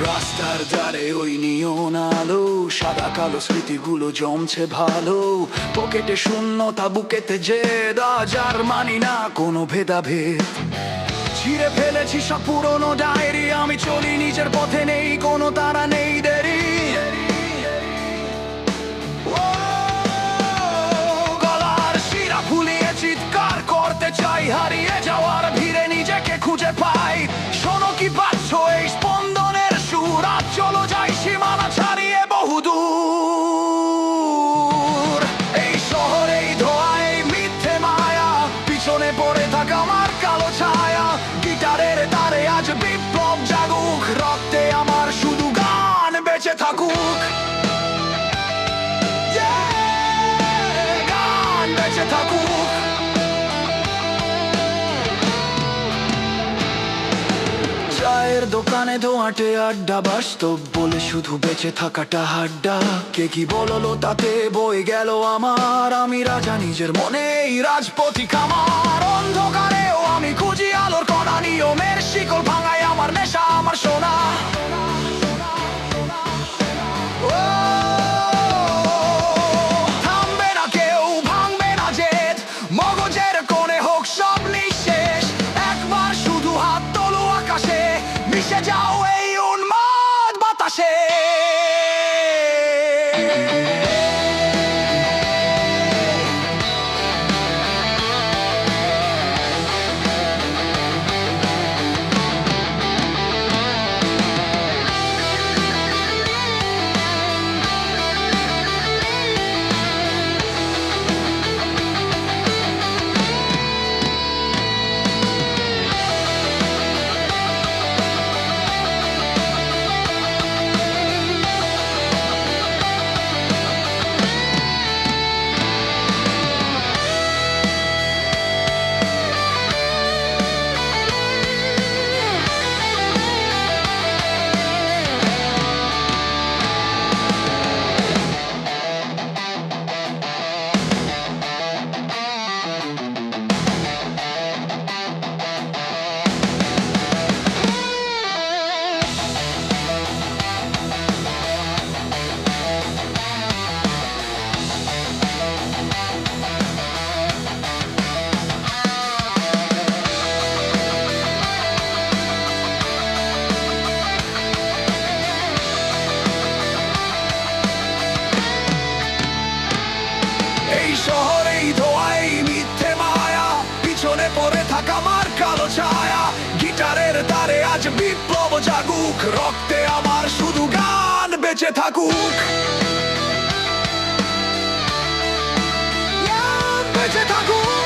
রাস্তার ধারে ওই নিয়ন আলো, সাদা কালো স্মৃতিগুলো জমছে ভালো। পকেটে শূন্যতা, বুকেতে জেদ, আজ আর মানি না কোনো ভেদাভেদ। ছিঁড়ে ফেলেছি সব পুরনো ডায়েরি, আমি চলি নিজের পথে, নেই কোনো তারা, নেই দেরি। ও, গলার শিরা ফুলিয়ে চিৎকার করতে চাই, হারিয়ে যাওয়ার ভিড়ে নিজেকে খুঁজে পাই। শোনো কি পাচ্ছ এই স্পন্দনের সুর, আজ চলো যাই সীমানা ছাড়িয়ে বহুদূর। এই শহরে এই ধোঁয়া, এই মিথ্যে মায়া, পিছনে পড়ে থাকা আমার কালো ছায়া। গিটারের তারে আজ বিপ্লব জাগুক, রক্তে আমার শুধু গান বেঁচে থাকুক। গান বেঁচে থাকুক। চায়ের দোকানে দোয়াটে আড্ডা, বাস্তব বলে শুধু বেঁচে থাকাটা হাড্ডা। কে কি বললো তাতে বয়ে গেল আমার, আমি রাজা নিজের মনে, এই রাজপথিক আমার। অন্ধকারেও আমি খুঁজি আলোর কণা, নিয়মের শিকল ভাঙায় আমার নেশা, আমার সোনা। ও, থামবে না কেউ, ভাঙবে না জেদ, মগজের কোণে হোক সব নিঃশেষ। একবার শুধু হাত তোলো আকাশে, মিশে যাও এই উন্মাদ বাতাসে। শহরেই ধোয়াই মিথ্যে মায়া, পিছনে পড়ে থাকা আমার কালো ছায়া। গিটারের তারে আজ বিপ্লব জাগুক, রক্তে আমার শুধু গান বেঁচে থাকুক। বেঁচে থাকুক।